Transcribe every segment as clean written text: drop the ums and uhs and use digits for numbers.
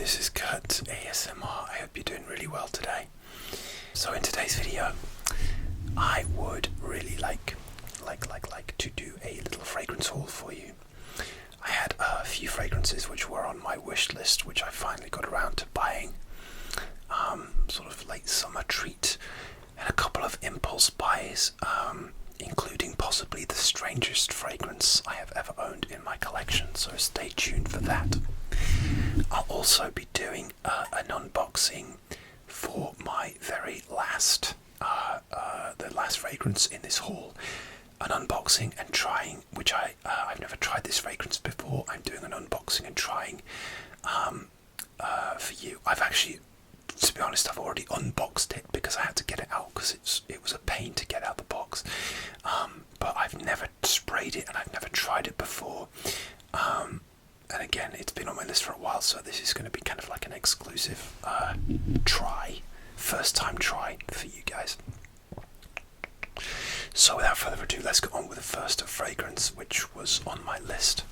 this is Kurt ASMR. I hope you're doing really well today. So in today's video, I would really like to do a little fragrance haul for you. I had a few fragrances which were on my wish list, which I finally got around to buying. Sort of late summer treat, and a couple of impulse buys, including possibly the strangest fragrance I have ever owned in my collection, so stay tuned for that. I'll also be doing an unboxing for my very last, the last fragrance in this haul. An unboxing and trying, which I've never tried this fragrance before. I'm doing an unboxing and trying for you. I've actually, to be honest, I've already unboxed it because I had to get it out because it was a pain to get out the box. But I've never sprayed it and I've never tried it before. And again, it's been on my list for a while, so this is going to be kind of like an exclusive first time try for you guys. So without further ado, let's go on with the first fragrance which was on my list.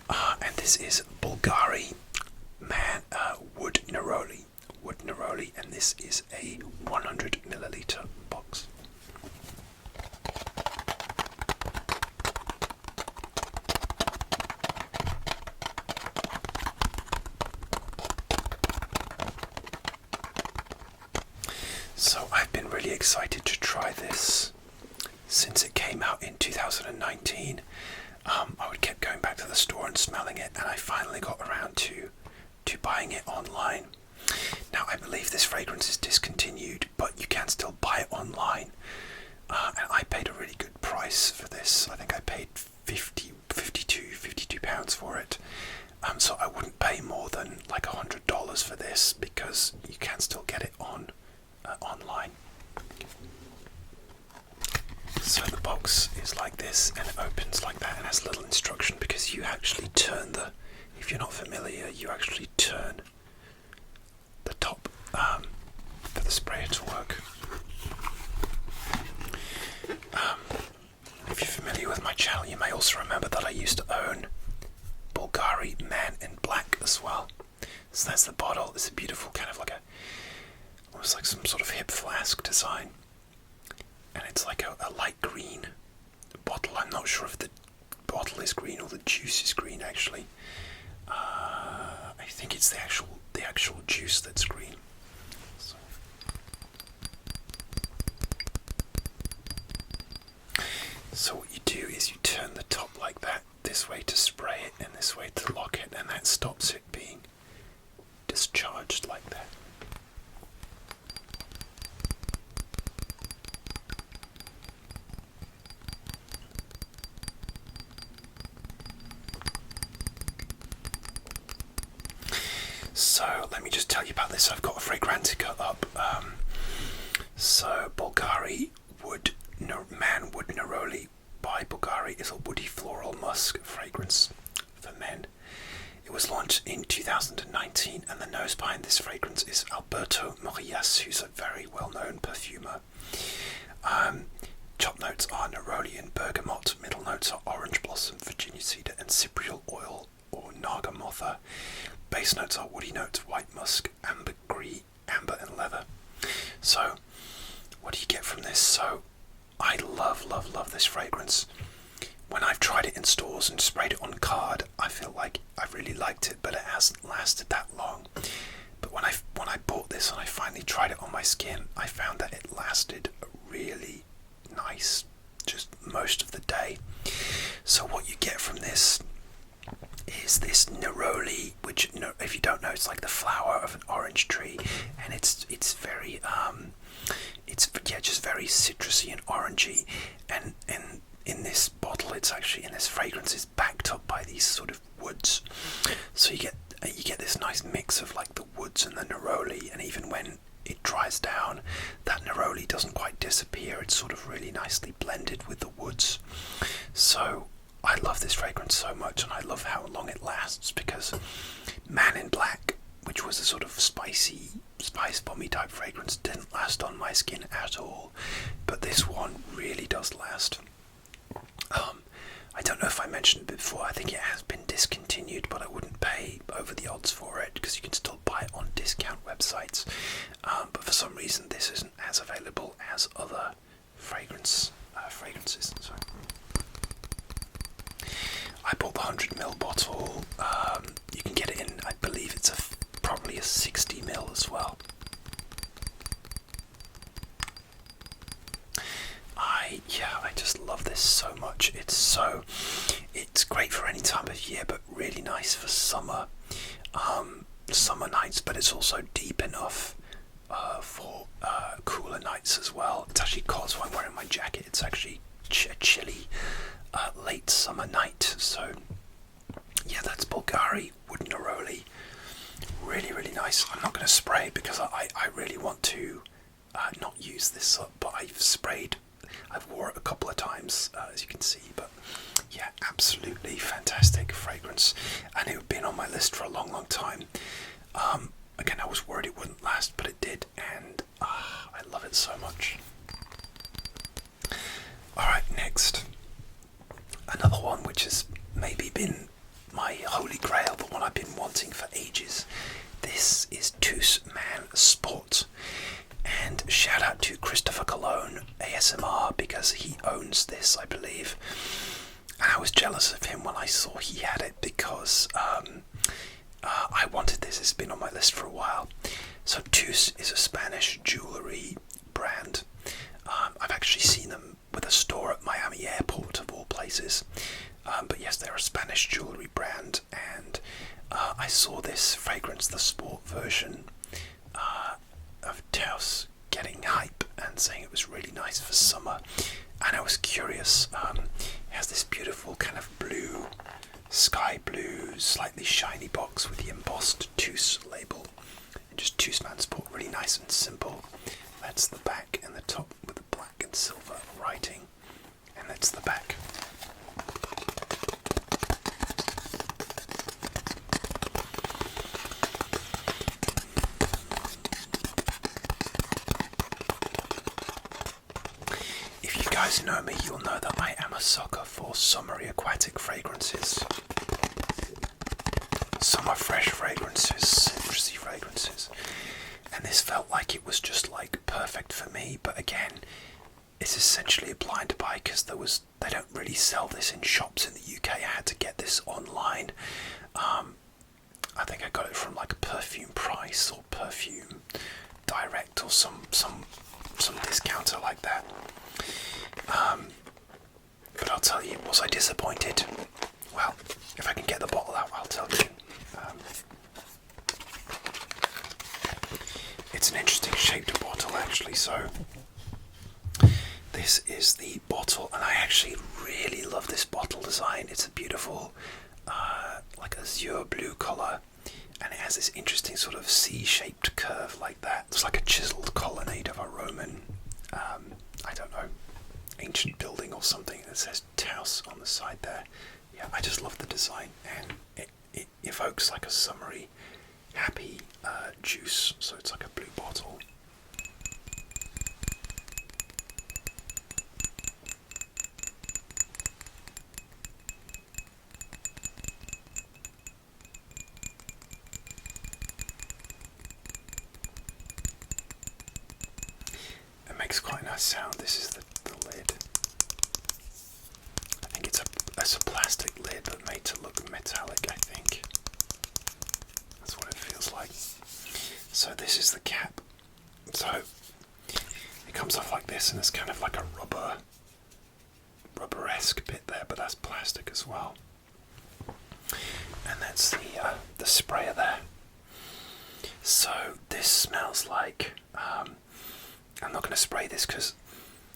And this is Bulgari Wood Neroli. And this is a 100 milliliter box. So I've been really excited to try this since it came out in 2019. I would keep going back to the store and smelling it, and I finally got around to buying it online. Now I believe this fragrance is discontinued, but you can still buy it online. And I paid a really good price for this. I think I paid £52 for it. So I wouldn't pay more than like $100 for this because you can still get it online. So the box is like this, and it opens like that and has a little instruction because you actually turn if you're not familiar, you actually turn the top for the sprayer to work. If you're familiar with my channel, you may also remember that I used to own Bulgari Man in Black as well. So that's the bottle. It's a beautiful kind of like almost like some sort of hip flask design. And it's like a light green bottle. I'm not sure if the bottle is green or the juice is green actually. I think it's the actual juice that's green. So what you do is you turn the top like that, this way to spray it and this way to lock it, and that stops it being discharged like that. So let me just tell you about this. I've got a Fragrantica up. So Bulgari Wood Neroli by Bulgari is a woody floral musk fragrance for men. It was launched in 2019, and the nose behind this fragrance is Alberto Morillas, who's a very well-known perfumer. Top notes are Neroli and bergamot. Middle notes are orange blossom, Virginia cedar, and cypriol oil or nagamotha. Base notes are woody notes, white musk, amber and leather. So, what do you get from this? So, I love this fragrance. When I've tried it in stores and sprayed it on card, I feel like I really liked it, but it hasn't lasted that long. But when I bought this and I finally tried it on my skin, I found that it lasted really nice, just most of the day. So what you get from this is this Neroli, which, if you don't know, it's like the flower of an orange tree, and it's very just very citrusy and orangey, and in this bottle, it's actually, in this fragrance, is backed up by these sort of woods. So you get this nice mix of like the woods and the Neroli, and even when it dries down, that Neroli doesn't quite disappear. It's sort of really nicely blended with the woods. So I love this fragrance so much, and I love how long it lasts, because Man in Black, which was a sort of spice bomby type fragrance, didn't last on my skin at all, but this one really does last. I don't know if I mentioned it before, I think it has been discontinued, but I wouldn't pay over the odds for it because you can still buy it on discount websites. But for some reason this isn't as available as other fragrances. Sorry. I bought the 100ml bottle. You can get it in, I believe it's probably a 60ml as well. I just love this so much. It's great for any time of year, but really nice for summer nights. But it's also deep enough for cooler nights as well. It's actually cold, so I'm wearing my jacket. It's actually a chilly late summer night. So yeah, that's Bulgari Wood Neroli. Really, really nice. I'm not going to spray because I really want to not use this up, but I've wore it a couple of times, as you can see. But yeah, absolutely fantastic fragrance, and it had been on my list for a long, long time. Again, I was worried it wouldn't last, but it did, and I love it so much. Alright, next. Another one which has maybe been my holy grail, the one I've been wanting for ages. This is Tous Man Sport. And shout out to Christopher Cologne ASMR because he owns this, I believe. And I was jealous of him when I saw he had it because I wanted this. It's been on my list for a while. So Tous is a Spanish jewellery brand. I've actually seen them with a store at Miami Airport of all places. But yes, they're a Spanish jewellery brand, and I saw this fragrance, the sport version of Tous, getting hype and saying it was really nice for summer, and I was curious. It has this beautiful kind of blue, sky blue, slightly shiny box with the embossed Tous label, and just Tous Man Sport, really nice and simple. That's the back, and the top with the black and silver writing, and that's the back. If you guys know me, you'll know that I am a sucker for summery aquatic fragrances. Summer fresh fragrances, citrusy fragrances. And this felt like it was just like perfect for me, but again, it's essentially a blind buy because they don't really sell this in shops in the UK. I had to get this online. I think I got it from like a Perfume Price or Perfume Direct or some discounter like that. But I'll tell you, was I disappointed? Well, if I can get the bottle out, I'll tell you. It's an interesting shaped bottle actually, so this is the bottle, and I actually really love this bottle design. It's a beautiful like azure blue colour, and it has this interesting sort of C-shaped curve like that. It's like a chiseled colonnade of a Roman, I don't know, ancient building or something that says Tous on the side there. Yeah, I just love the design, and it evokes like a summery, happy juice, so it's like a blue bottle. It makes quite a nice sound. This is the lid. I think it's a plastic lid but made to look metallic, I think. That's what it feels like. So this is the cap. So it comes off like this, and it's kind of like a rubber-esque bit there, but that's plastic as well. And that's the sprayer there. So this smells like, I'm not going to spray this because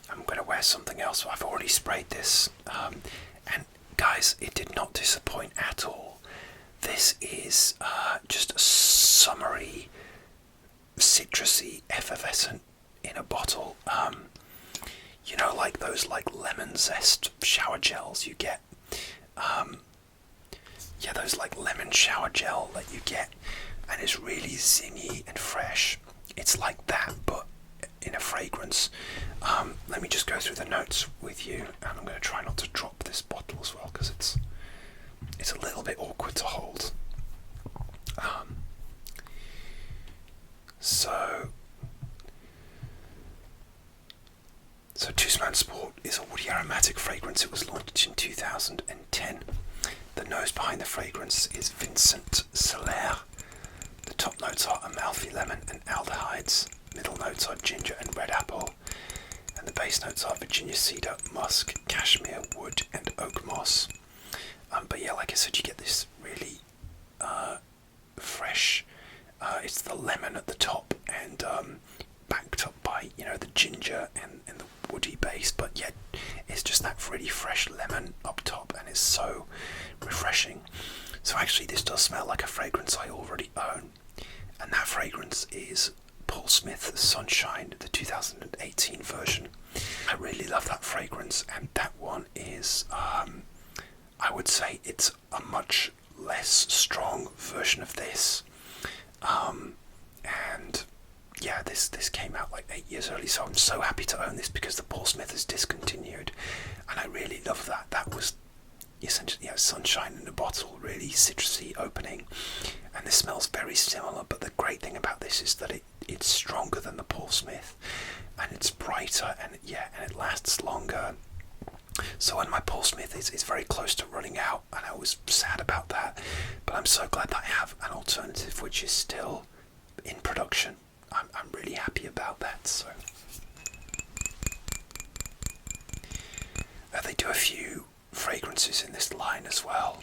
I'm going to wear something else. I've already sprayed this, and guys, it did not disappoint at all. This is just a summery, citrusy, effervescent in a bottle. You know, like those like lemon zest shower gels you get. Yeah, those like lemon shower gel that you get, and it's really zingy and fresh. It's like that, but in a fragrance. Let me just go through the notes with you, and I'm going to try not to drop this bottle as well because it's a little bit awkward to hold. So Tous Man Sport is a woody aromatic fragrance. It was launched in 2010. The nose behind the fragrance is Vincent Solaire. The top notes are Amalfi lemon and aldehydes. Middle notes are ginger and red apple. And the base notes are Virginia cedar, musk, cashmere, wood and oak moss. But yeah, like I said, you get this really fresh, it's the lemon at the top and backed up by, the ginger and the woody base, but yet it's just that really fresh lemon up top, and it's so refreshing. So actually this does smell like a fragrance I already own, and that fragrance is Paul Smith's Sunshine, the 2018 version. I really love that fragrance, and that one is, I would say it's a much less strong version of this. And yeah, this came out like 8 years early, so I'm so happy to own this because the Paul Smith is discontinued, and I really love that. That was essentially Sunshine in a bottle, really citrusy opening, and this smells very similar, but the great thing about this is that it's stronger than the Paul Smith, and it's brighter, and it lasts longer. So when my Paul Smith is very close to running out, and I was sad about that, but I'm so glad that I have an alternative which is still in production. I'm really happy about that. So they do a few fragrances in this line as well.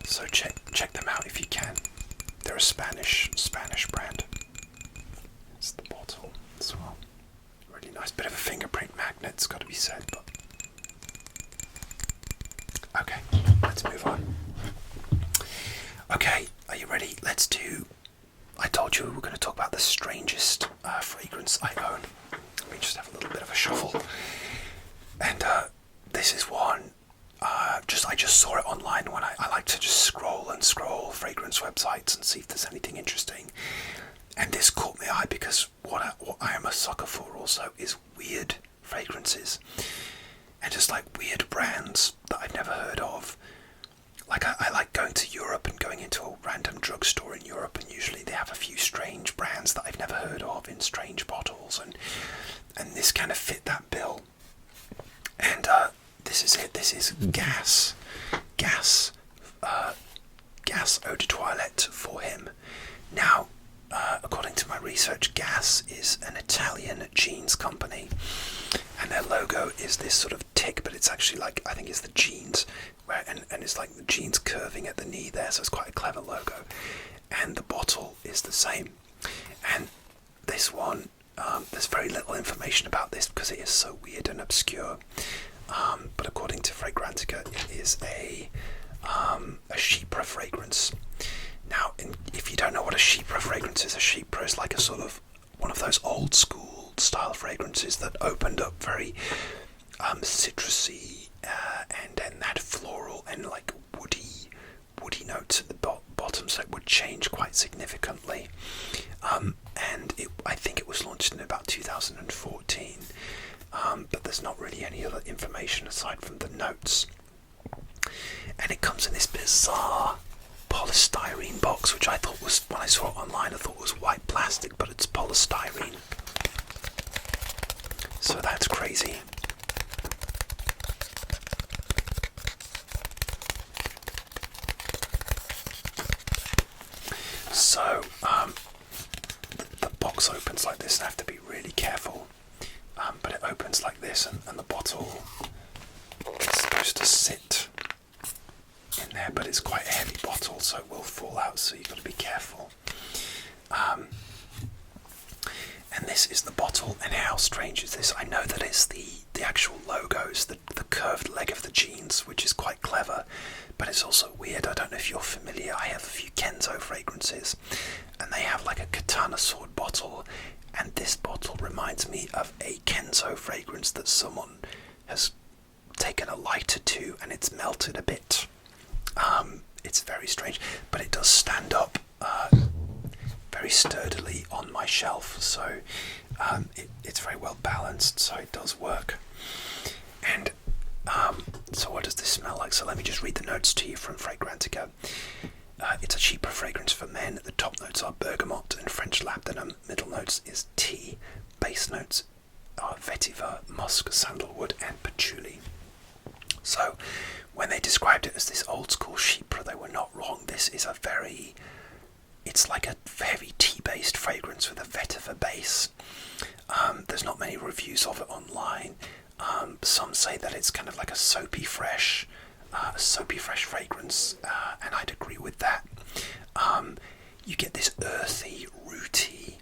So check them out if you can. They're a Spanish brand. It's the bottle as well. Really nice bit of a fingerprint magnet, it's got to be said. But okay, let's move on. Okay, are you ready? I told you we were going to talk about the strangest fragrance I own. Let me just have a little bit of a shuffle. And this is one, I just saw it online when I like to just scroll fragrance websites and see if there's anything interesting. And this caught my eye because what I am a sucker for also is weird fragrances. And just like weird brands that I've never heard of. Like I like going to Europe and going into a random drugstore in Europe, and usually they have a few strange brands that I've never heard of in strange bottles, and this kind of fit that bill. And this is it. This is Gas Eau de Toilette for him. Now, according to my research, Gas is an Italian jeans company, and their logo is this sort of tick, but it's actually I think it's the jeans, and it's like the jeans curving at the knee there, so it's quite a clever logo. And the bottle is the same. And this one, there's very little information about this because it is so weird and obscure. But according to Fragrantica, it is a Chypre fragrance. Now, if you don't know what a Chypre fragrance is, a Chypre is like a sort of one of those old school style fragrances that opened up very citrusy and then had floral and like woody notes at the bottom, so it would change quite significantly. And I think it was launched in about 2014, but there's not really any other information aside from the notes. And it comes in this bizarre polystyrene box, which I thought was, when I saw it online, I thought was white plastic, but it's polystyrene. So that's crazy. So the box opens like this, and I have to be really careful. But it opens like this, and the bottle is supposed to sit in there, but it's quite a heavy bottle, so it will fall out, so you've got to be careful. And this is the bottle, and how strange is this? I know that it's the actual logos, the curved leg of the jeans, which is quite clever, but it's also weird. I don't know if you're familiar, I have a few Kenzo fragrances, and they have like a katana sword bottle, and this bottle reminds me of a Kenzo fragrance that someone has taken a lighter to, and it's melted a bit. It's very strange, but it does stand up very sturdily on my shelf. so it's very well balanced, so it does work. And so what does this smell like? So let me just read the notes to you from Fragrantica. It's a cheaper fragrance for men. The top notes are bergamot and French labdanum. Middle notes is tea. Base notes are vetiver, musk, sandalwood, and patchouli. So when they described it as this old school chypre, they were not wrong. This is it's like a heavy tea-based fragrance with a vetiver base. There's not many reviews of it online. Some say that it's kind of like a soapy fresh fragrance, and I'd agree with that. You get this earthy, rooty,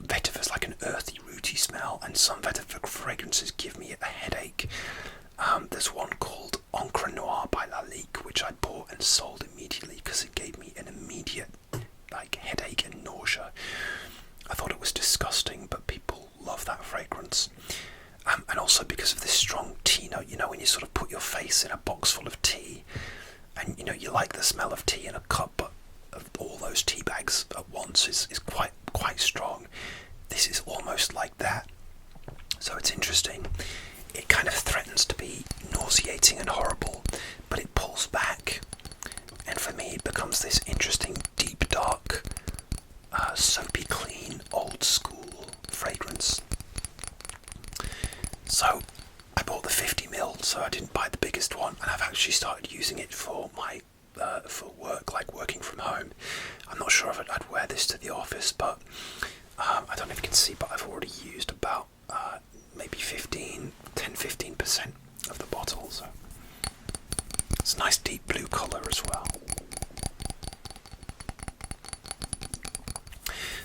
vetiver's like an earthy, rooty smell, and some vetiver fragrances give me a headache. There's one called Encre Noire by Lalique, which I bought and sold immediately because it gave me an immediate headache and nausea. I thought it was disgusting, but people love that fragrance. And also because of this strong tea note, when you sort of put your face in a box full of tea, and you like the smell of tea in a cup, but of all those tea bags at once is quite strong. This is almost like that. So it's interesting. It kind of threatens to be nauseating and horrible, but it pulls back, and for me it becomes this interesting, deep, dark, soapy clean, old school fragrance. So I bought the 50ml, so I didn't buy the biggest one, and I've actually started using it for my for work, like working from home. I'm not sure if I'd wear this to the office, but I don't know if you can see, but I've already used about maybe 10-15% of the bottle, so it's a nice deep blue colour as well.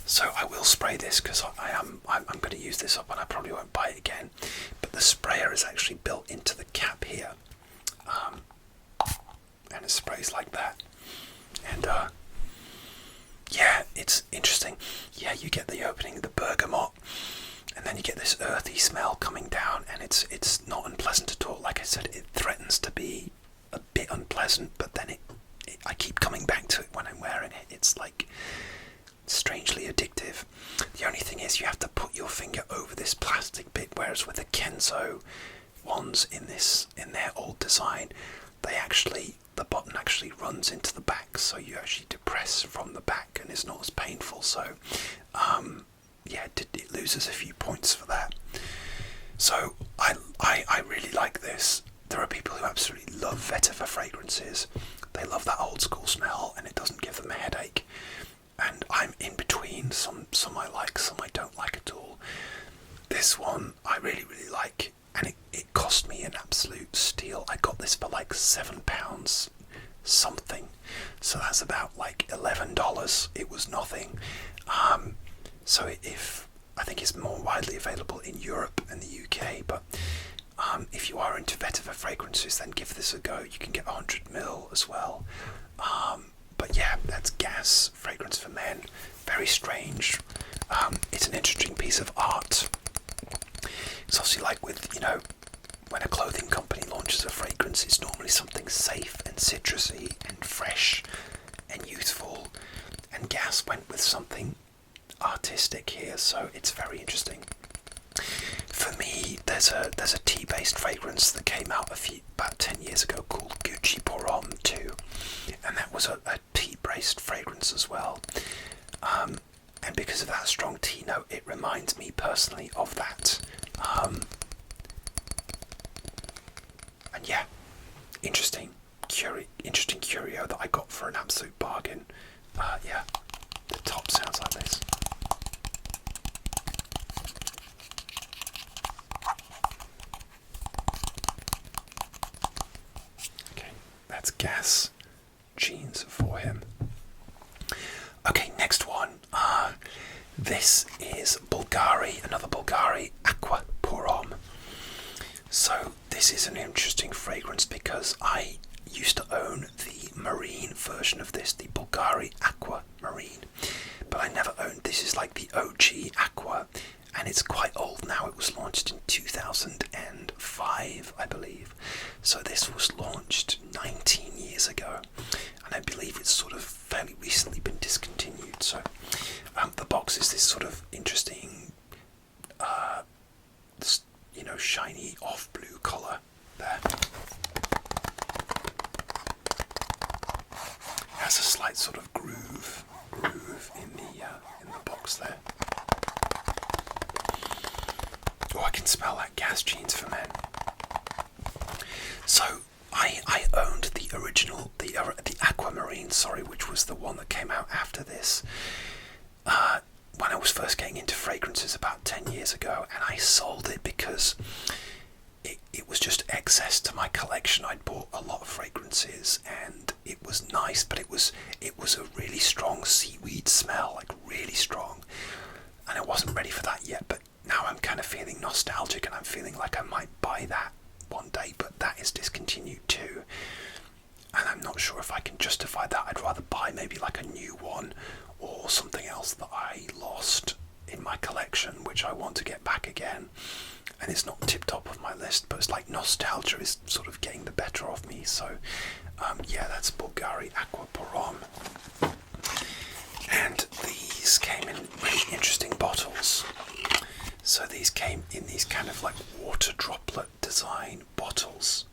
So I will spray this because I'm going to use this up and I probably won't buy it again. But the sprayer is actually built into the cap here, and it sprays like that. And yeah, it's interesting. Yeah, you get the opening of the bergamot, and then you get this earthy smell coming down, and it's not unpleasant at all. Like I said, it threatens to be a bit unpleasant, but then I keep coming back to it when I'm wearing it. It's like strangely addictive. The only thing is you have to put your finger over this plastic bit, whereas with the Kenzo ones in their old design, the button actually runs into the back, so you actually depress from the back and it's not as painful. So yeah, it loses a few points for that. So I really like this. There are people who absolutely love vetiver fragrances. They love that old school smell and it doesn't give them a headache. And I'm in between. Some I like, some I don't like at all. This one I really, really like, and it cost me an absolute steal. I got this for like £7 something, so that's about like $11. It was nothing. So I think it's more widely available in Europe and the UK, but if you are into vetiver fragrances, then give this a go. You can get 100ml as well. But yeah, that's Gas fragrance for men. Very strange. It's an interesting piece of art. It's obviously like with, when a clothing company launches a fragrance, it's normally something safe and citrusy and fresh and youthful. And Gas went with something artistic here, so it's very interesting. For me, there's a tea-based fragrance that came out about 10 years ago called Gucci Pour Homme 2, and that was a tea-based fragrance as well. And because of that strong tea note, it reminds me personally of that. And yeah, interesting curio that I got for an absolute bargain. Yeah, the top sounds like this. That's Gas jeans for him. Okay, next one. This is Bulgari, another Bulgari Aqva Pour Homme. So this is an interesting fragrance because I used to own the marine version of this, the Bulgari Aqva Marine, but I never owned, this is like the OG Aqva, and it's quite old now. It was launched in 2005, I believe. So this was launched 19 years ago, and I believe it's sort of fairly recently been discontinued. So the has a slight sort of groove in the box there. Oh, I can smell that gas jeans for men. So I owned the original, the Aquamarine, sorry, which was the one that came out after this. When I was first getting into fragrances about 10 years ago, and I sold it because it was just excess to my collection. I'd bought a lot of fragrances and it was nice, but it was a really strong seaweed smell, like really strong, and I wasn't ready for that yet. But now I'm kind of feeling nostalgic and I'm feeling like I might buy that one day, but that is discontinued too, and I'm not sure if I can justify that. I'd rather buy maybe like a new one or something else that I lost in my collection, which I want to get back again. And it's not tip top of my list, but it's like nostalgia is sort of getting the better of me. So yeah, that's Bulgari Aqva Porom. And these came in really interesting bottles. So these came in these kind of like water droplet design bottles.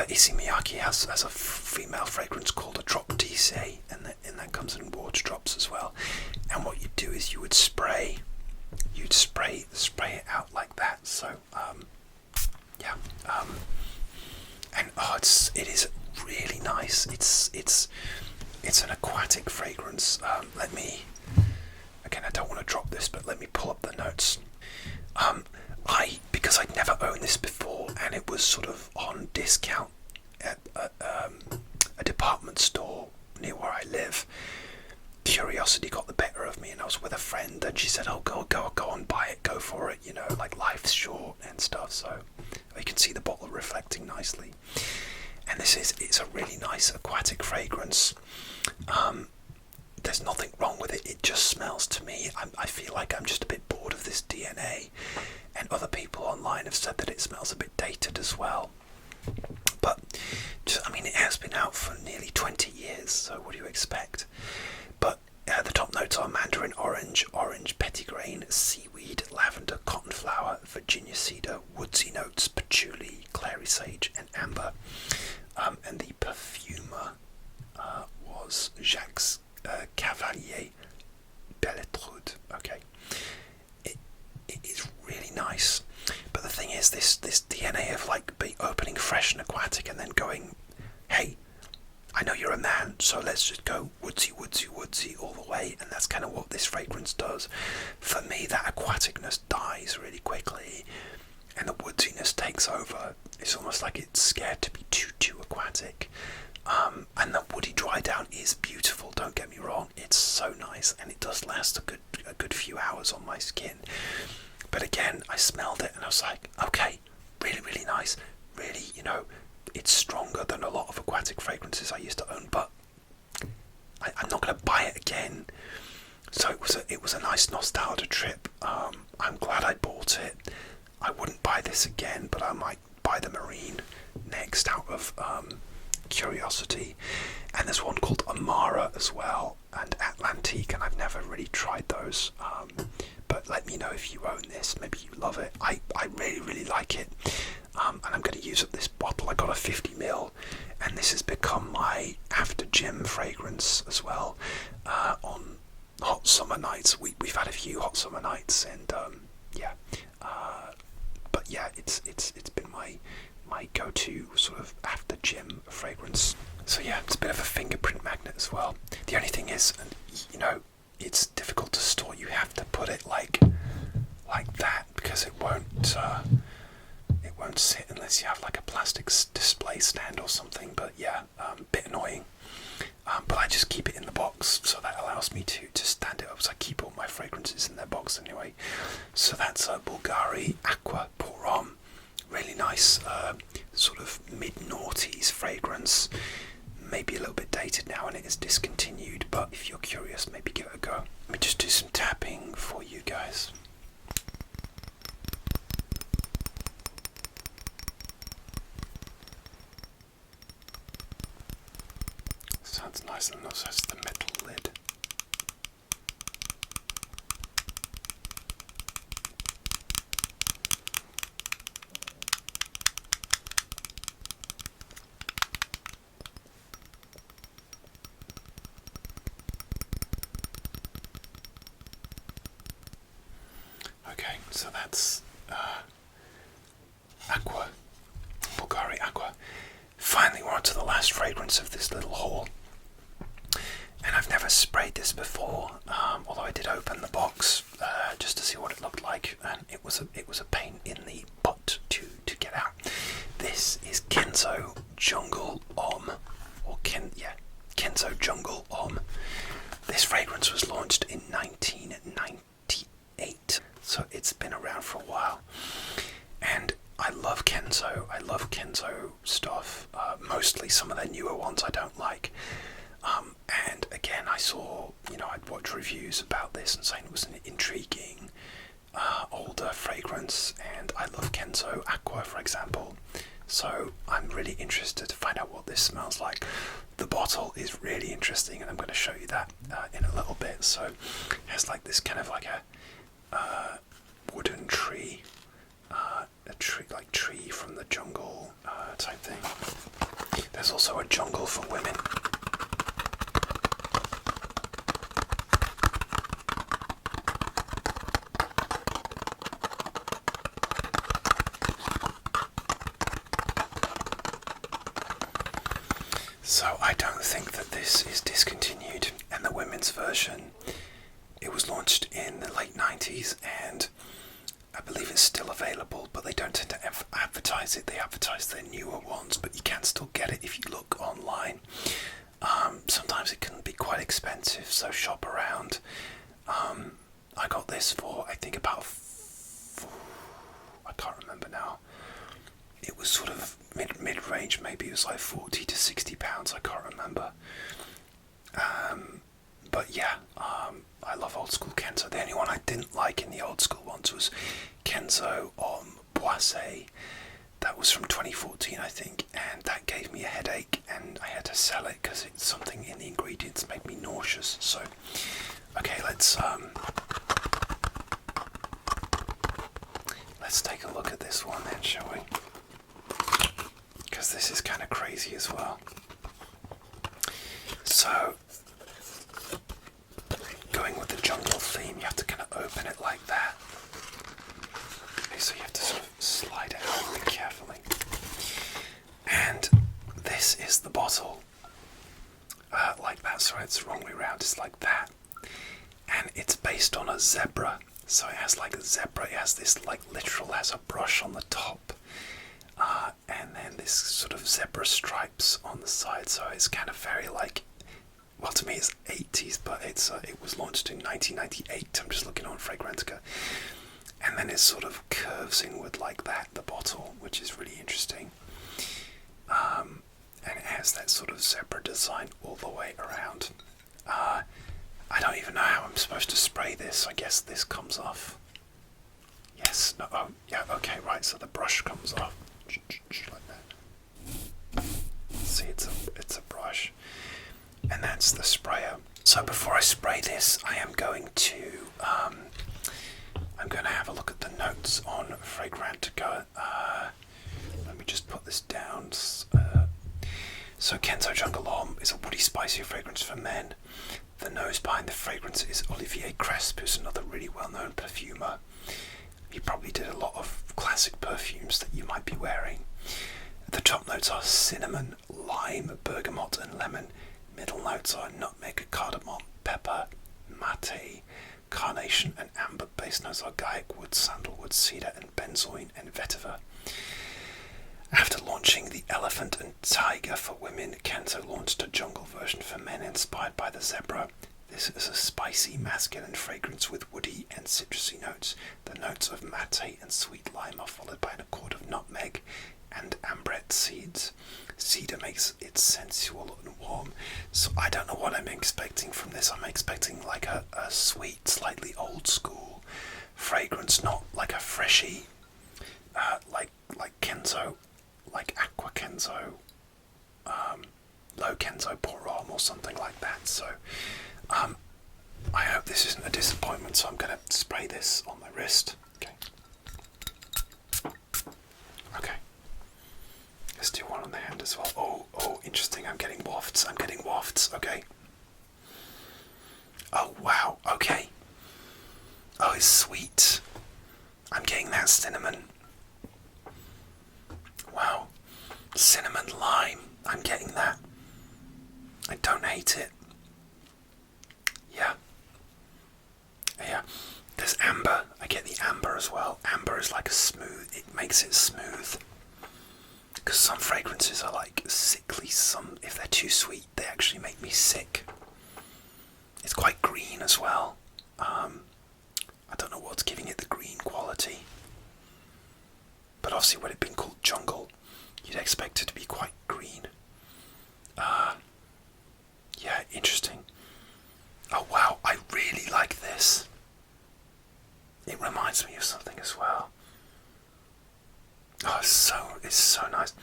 Issey Miyake has a female fragrance called a drop DC, and that comes in water drops as well. And what you do is you'd spray it out like that. So yeah, and it is really nice. It's an aquatic fragrance. Again, I don't want to drop this, but let me pull up the notes. Because I'd never owned this before, and it was sort of on discount at a department store near where I live. Curiosity got the better of me, and I was with a friend, and she said, "Oh, go on, buy it, go for it. You know, like life's short and stuff." So you can see the bottle reflecting nicely. And it's a really nice aquatic fragrance. There's nothing wrong with it. It just smells to me. I feel like I'm just a bit bored of this DNA, and other people online have said that it smells a bit dated as well. But it has been out for nearly 20 years, so what do you expect? But the top notes are mandarin orange, orange petitgrain, seaweed, lavender, cotton flower, Virginia cedar, woodsy notes, patchouli, clary sage, and amber. And the perfumer was Jacques Cavalier Belletrude. Okay, it is really nice. But the thing is, this DNA of like opening fresh and aquatic, and then going, hey, I know you're a man, so let's just go woodsy all the way. And that's kind of what this fragrance does. For me, that aquaticness dies really quickly, and the woodiness takes over. It's almost like it's scared to be too aquatic. And the woody dry down is beautiful, don't get me wrong. It's so nice, and it does last a good few hours on my skin. But again, I smelled it and I was like, okay, really, really nice. Really, it's stronger than a lot of aquatic fragrances I used to own, but I'm not going to buy it again. So it was a nice nostalgia trip. I'm glad I bought it. I wouldn't buy this again, but I might buy the Marine next out of curiosity. And there's one called Amara as well, and Atlantique, and I've never really tried those. But let me know if you own this. Maybe you love it. I really, really like it. And I'm going to use up this bottle. I got a 50ml, and this has become my after gym fragrance as well. On hot summer nights, we've had a few hot summer nights, and yeah. But yeah, it's been my go-to sort of after gym fragrance. So yeah, it's a bit of a fingerprint magnet as well. The only thing is, it's difficult to store. You have to put it like that, because it won't sit unless you have like a plastic display stand or something. But yeah, a bit annoying. But I just keep it in the box, so that allows me to stand it up. So I keep all my fragrances in their box anyway. So that's a Bulgari Aqva Porom. Really nice, sort of mid-noughties fragrance. Maybe a little bit dated now, and it is discontinued, but if you're curious, maybe give it a go. Let me just do some tapping for you guys. Sounds nice, and also has the metal lid. So that's Aqva, Bulgari Aqva. Finally, we're on to the last fragrance of this little haul. And I've never sprayed this before, although I did open the box just to see what it looked like, and it was a pain in the butt to get out. This is Kenzo Jungle Homme, or Kenzo Jungle Homme. This fragrance was launched in 1998, so it's been around for a while. And I love Kenzo. I love Kenzo stuff. Mostly some of their newer ones I don't like. And again, I saw, I'd watch reviews about this and saying it was an intriguing, older fragrance, and I love Kenzo Aqva, for example. So I'm really interested to find out what this smells like. The bottle is really interesting, and I'm going to show you that in a little bit. So it has like this kind of like a wooden tree, tree from the jungle type thing. There's also a jungle for women. So I don't think that this is discontinued, and the women's version, it was launched in the late 90s, and I believe it's still available, but they don't tend to advertise it. They advertise their newer ones, but you can still get it if you look online. Sometimes it can be quite expensive, so shop around. I got this for, I think about, I can't remember now. It was sort of mid-range, maybe it was like 40 to 60 pounds, I can't remember. But yeah, I love old school Kenzo. The only one I didn't like in the old school ones was Kenzo Homme Boissé. That was from 2014, I think, and that gave me a headache, and I had to sell it because it's something in the ingredients made me nauseous. So, okay, let's take a look at this one then, shall we? Because this is kind of crazy as well. So, going with the jungle theme, you have to kind of open it like that. Okay, so you have to sort of slide it out really carefully. And this is the bottle. Like that, sorry, it's the wrong way around, it's like that. And it's based on a zebra. So it has like a zebra, it has this like literal, has a brush on the top. And then this sort of zebra stripes on the side, so it's kind of very like, well, to me it's 80s, but it was launched in 1998. I'm just looking on Fragrantica, and then it sort of curves inward like that, the bottle, which is really interesting. And it has that sort of zebra design all the way around. I don't even know how I'm supposed to spray this. I guess this comes off. Yes, no, oh, yeah, okay, right, so the brush comes off. Like that. See, it's a brush, and that's the sprayer. So before I spray this, I am going to have a look at the notes on Fragrantica. Let me just put this down. So Kenzo Jungle Homme is a woody, spicy fragrance for men. The nose behind the fragrance is Olivier Cresp, who's another really well-known perfumer. He probably did a lot of classic perfumes that you might be wearing. The top notes are cinnamon, lime, bergamot and lemon. Middle notes are nutmeg, cardamom, pepper, mate, carnation and amber. Base notes are guaiac wood, sandalwood, cedar and benzoin and vetiver. After launching the elephant and tiger for women, Kenzo launched a jungle version for men inspired by the zebra. This is a spicy masculine fragrance with woody and citrusy notes. The notes of mate and sweet lime are followed by an accord of nutmeg and ambrette seeds. Cedar makes it sensual and warm. So I don't know what I'm expecting from this. I'm expecting like a sweet, slightly old school fragrance, not like a freshy, like Kenzo, like Aqva Kenzo, low Kenzo Pour Homme or something like that. So I hope this isn't a disappointment, so I'm going to spray this on my wrist. Okay. Let's do one on the hand as well. Oh, interesting. I'm getting wafts. Okay. Oh, wow. Okay. Oh, it's sweet. I'm getting that. I don't hate it. Yeah. Yeah. There's amber. I get the amber as well. Amber is like a smooth, it makes it smooth. Because some fragrances are like sickly, some, if they're too sweet, they actually make me sick. It's quite green as well. I don't know what's giving it the green quality. But obviously with it being called jungle, you'd expect it to be quite green. Yeah, interesting. Oh wow, I really like this. It reminds me of something as well. Oh, it's so nice.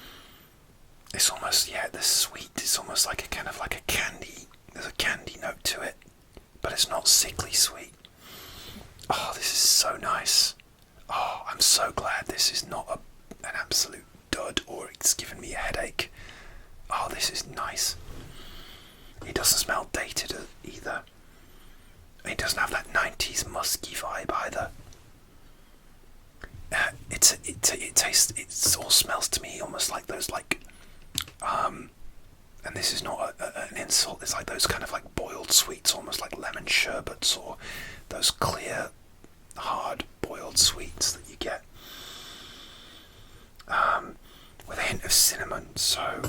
It's almost, yeah, the sweet, it's almost like a kind of like a candy. There's a candy note to it, but it's not sickly sweet. Oh, this is so nice. Oh, I'm so glad this is not an absolute dud or it's given me a headache. Oh, this is nice. It doesn't smell dated either. It doesn't have that 90s musky vibe either. It tastes, it all smells to me almost like those like, and this is not an insult, it's like those kind of like boiled sweets, almost like lemon sherbets or those clear, hard boiled sweets that you get. With a hint of cinnamon, so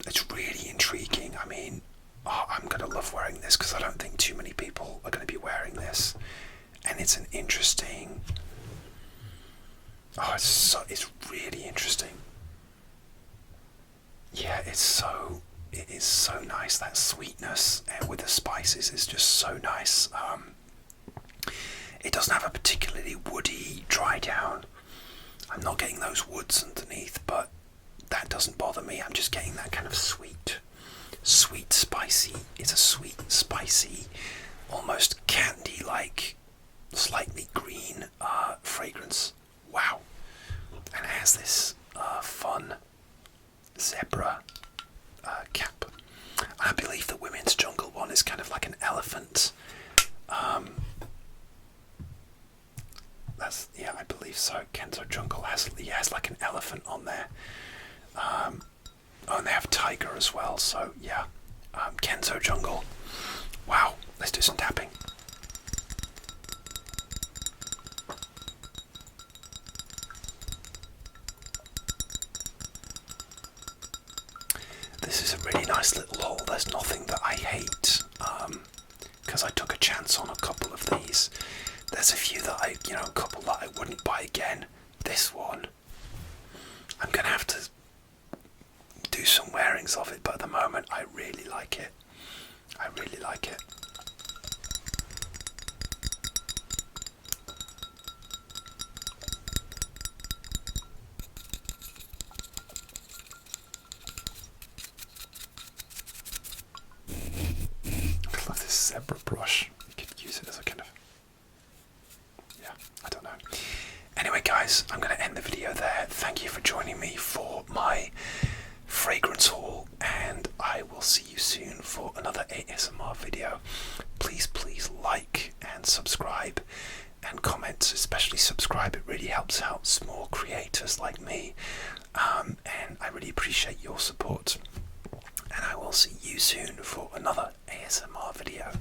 it's really intriguing. I mean, I'm going to love wearing this because I don't think too many people are going to be wearing this, and it's an interesting. Oh, it's really interesting. Yeah, it is so nice. That sweetness with the spices is just so nice. It doesn't have a particularly woody dry down. I'm not getting those woods underneath, but that doesn't bother me. I'm just getting that kind of sweet, spicy. It's a sweet, spicy, almost candy-like, slightly green fragrance. Wow. And it has this fun zebra cap. I believe the women's jungle one is kind of like an elephant. Yeah, I believe so. Kenzo Jungle has like an elephant on there. Oh, and they have tiger as well. So yeah, Kenzo Jungle. Wow, let's do some tapping. This is a really nice little haul. There's nothing that I hate, because I took a chance on a couple of these. There's a few that a couple that I wouldn't buy again. This one, I'm gonna have to do some wearings of it, but at the moment I really like it. I really like it. I love this zebra brush. You could use it as a kind of, yeah, I don't know. Anyway guys, I'm going to end the video there. Thank you for joining me for my fragrance haul, and I will see you soon for another ASMR video. Please like and subscribe and comment, especially subscribe. It really helps out small creators like me, and I really appreciate your support. And I will see you soon for another ASMR video.